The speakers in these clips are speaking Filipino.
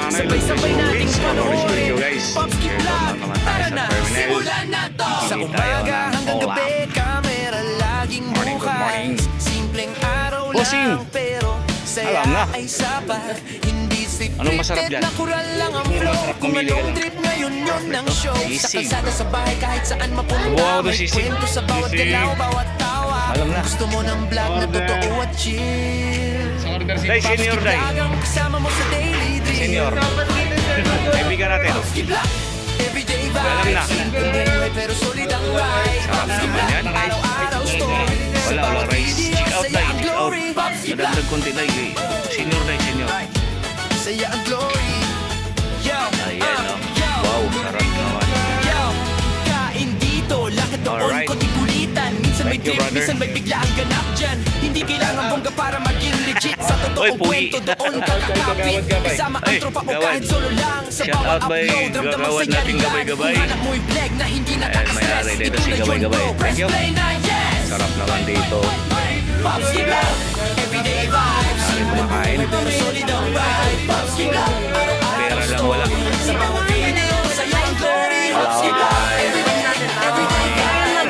Sabay-sabay nating panoorin. guys. Popski Vlog, tara na, simulan na to. Sa umaga hanggang gabi, kamera laging Morning, good morning. bukas. Simpleng araw Bossing. lang, pero saya Alam na. ay sapat. Hindi Anong masarap scripted, dyan? natural lang ang flow. Kung Mamili ka anong lang. trip ngayon yun ng show. Sa Sisig. kalsada, sa bahay, kahit saan mapunta. Subukan ko to, May sisig. kwento sa bawat Sisig. galaw, bawat tawa. Alam na. Gusto mo ng vlog na totoo at chill. Day, senior day. Vlog ang kasama mo sa daily drill. Senior. Kaibigan natin. Popski Vlog, everyday Alam na. vibes. Buhay pero solid ang ride. Sarap naman yan, guys. Araw-araw story. Wala, wala, rice. Check out Saya day, ang check out. glory. Popski Vlog, Madagdag konti day. Senior day, senior. saya ang glory. Yo, Ayan, oh. yo, Wow, sarap naman. yo. Kain dito, lakad doon, Alright. konti kulitan. Minsan may Thank you, trip, brother. minsan may bigla ang ganap dyan. Hindi kailangan bongga para maging legit. Sa Oy, totoong puwi. kwento doon kakakapit. Kasama ang Ay, tropa o gawad. kahit solo lang. Sa Shout bawat out by upload, ramdam ang gagawad saya nating riyan. gabay-gabay. Kung hanap mo'y vlog na hindi Ayan, nakaka-stress. may-ari dito Ito si na yun, gabay-gabay. bro. Press Thank you. play na, yes! Sarap naman dito. Popski Vlog, everyday vibes. Kami kumakain. Pero solid ang vibe. Popski Vlog, araw-araw Pera lang wala. sa bawat video, saya ang glory. Popski Vlog, everyday vibes.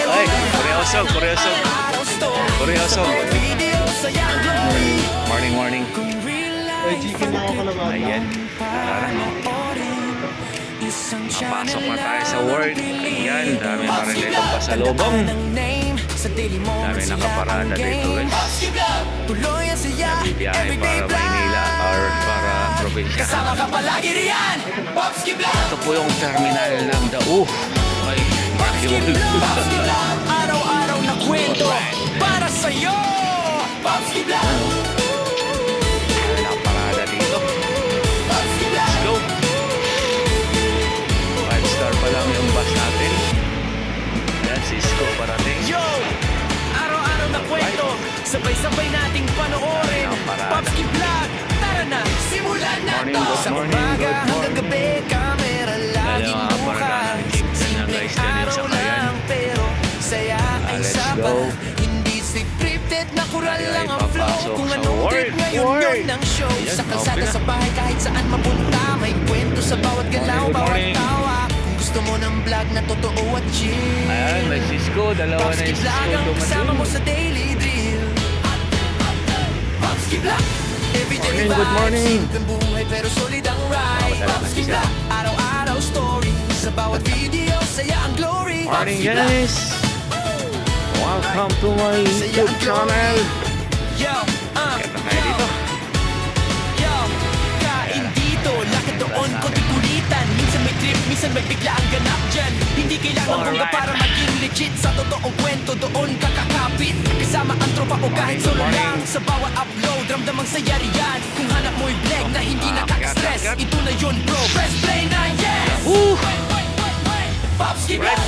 Ay, kuryoso, kuryoso. Araw story. Kuryoso. Video, saya ang glory. Morning, morning. Kung real life ang Ayan. Tara na. isang Napasok na channel tayo sa work. Ayan, dami pa rin dito pasalubong. Dami nakaparada dito, guys. Tuloy ang saya, Bibiyahe everyday para Maynila or para probinsya. kasama ka palagi riyan. Popski Vlog, Ito po yung terminal ng Dao. Ay, Popski Vlog, Popski Vlog. Araw-araw na kwento para sa'yo. Popski Vlog, nakaparada dito. Popski Vlog. Let's go. 5-star pa lang yung bus natin. Ayan, Cisco parating. Yo! Araw-araw na kwento, sabay-sabay nating panoorin. Ayan ang parada. Popski Vlog, tara na, simulan na Morning, to. good Sa morning, umaga good hanggang morning. gabi, kamera laging mga parada bukas. ng jeep. Ganyan, guys, Simpleng ganyan araw sa kayan. lang, pero saya ay Let's sapat. go. Hindi scripted, natural Ay, lang ang flow. papasok Kung sa anong trip work, ngayon work. yun ng show. Ayan, Sa kalsada, okay na. sa bahay, kahit saan mapunta. May kwento sa bawat galaw, Good bawat morning. tawa. Kung gusto mo ng vlog na totoo at chill. Ayan, may Cisco. Dalawa na Popski yung Vlog Cisco ang kasama mo dumating. sa daily drill. Popski Vlog, everyday Morning, good vibes. morning. Simpleng buhay pero solid ang ride. Talaga Popski siya. Vlog, araw-araw story. Sa bawat video, saya ang glory. Morning, Popski Vlog, guys. Welcome to my saya YouTube ang glory. channel. Yo, Kaya na tayo dito. yo, kain dito, lakad doon, konti kulitan. Minsan may trip, minsan may bigla ang ganap dyan. Hindi kailangan bongga Alright. para maging legit. Sa totoong kwento doon kakakapit. Kasama ang tropa o kahit Morning, solo morning. lang. Sa bawat upload, ramdam ang saya riyan. Kung hanap mo'y vlog na hindi nakaka-stress. gat. Ito na yun bro, press play na yes. Woo! Popski Vlog,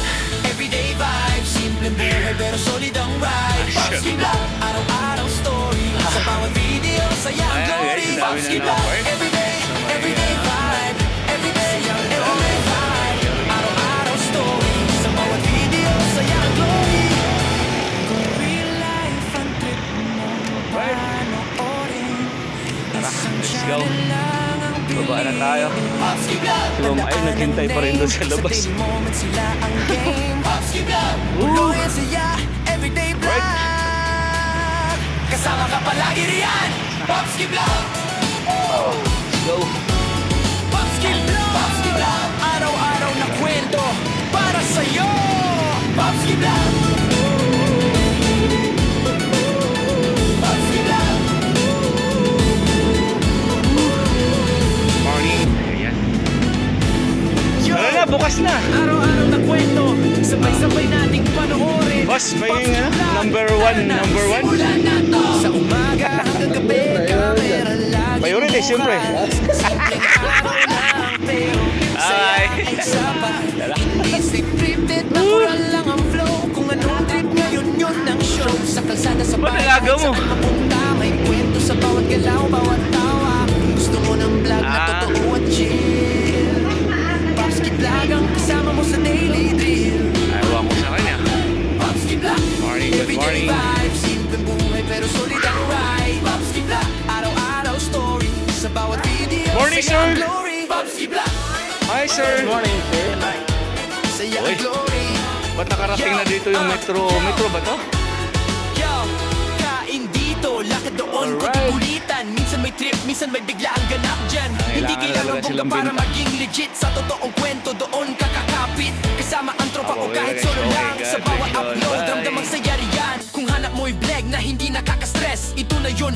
everyday vibes. Simpleng buhay pero solid ang ride. Popski Vlog, araw-araw story. Sa bawat video, saya ang Ayan, glory. guys, dami Popski na Vlog, na-work. everyday vibe. Everyday vibe. Araw-araw story. Sa bawat video, saya ang glory. Kung real life ang trip mo, panoorin. Isang let's go. channel lang ang Baba na tayo. Popski Vlog, Si Ma'am Ay, naghintay pa rin doon sa labas. daily moments sila ang game. Popski Vlog, tuloy ang saya, everyday vlog. Kasama ka palagi riyan. Popski Vlog, Let's go. Popski Vlog, Popski Vlog. Araw-araw na kwento para sa'yo. Popski Vlog, Popski Vlog. Morning. Ayan. Tara na, bukas na. Araw-araw na kwento, sabay-sabay nating panoorin. Boss, may Popski Vlog, number one, tara na, number one. simulan na to. Sa umaga hanggang gabi, kamera laging Priority, bukas. siyempre. Simpleng araw lang, pero saya Ay. ay sapat. Hindi scripted, natural lang ang flow. Kung anong trip ngayon yun ng show. Sa kalsada, sa Ba't bahay, alaga kahit mo? saan mapunta. May kwento sa bawat galaw, bawat tawa. Kung gusto mo ng vlog na Ah. totoo at chill. Popski Vlog ang kasama mo sa daily drill. Ayaw ko sa kanya. Popski Vlog, Morning, good everyday morning. vibes. Simpleng buhay pero solid ang ride. Popski Vlog, araw-araw story. Sa bawat video, sir. Glory, Popski Black. Hi, sir. Morning, sir. Saya Uy. ang glory. Ba't nakarating na dito yung metro? Metro ba to? Yo, kain dito, lakad doon, Alright. konting ulitan. Minsan may trip, minsan may bigla ang ganap dyan. Hindi Kailangan kailangan talaga bongga silang para binta. maging legit. Sa totoong kwento doon kakakapit. Kasama ang tropa ko Okay, kahit guys. solo Okay, lang. God Sa bless bawat you all. upload, Bye. ramdamang saya riyan. Kung hanap mo'y bleg na hindi nakaka-stress, ito na yun.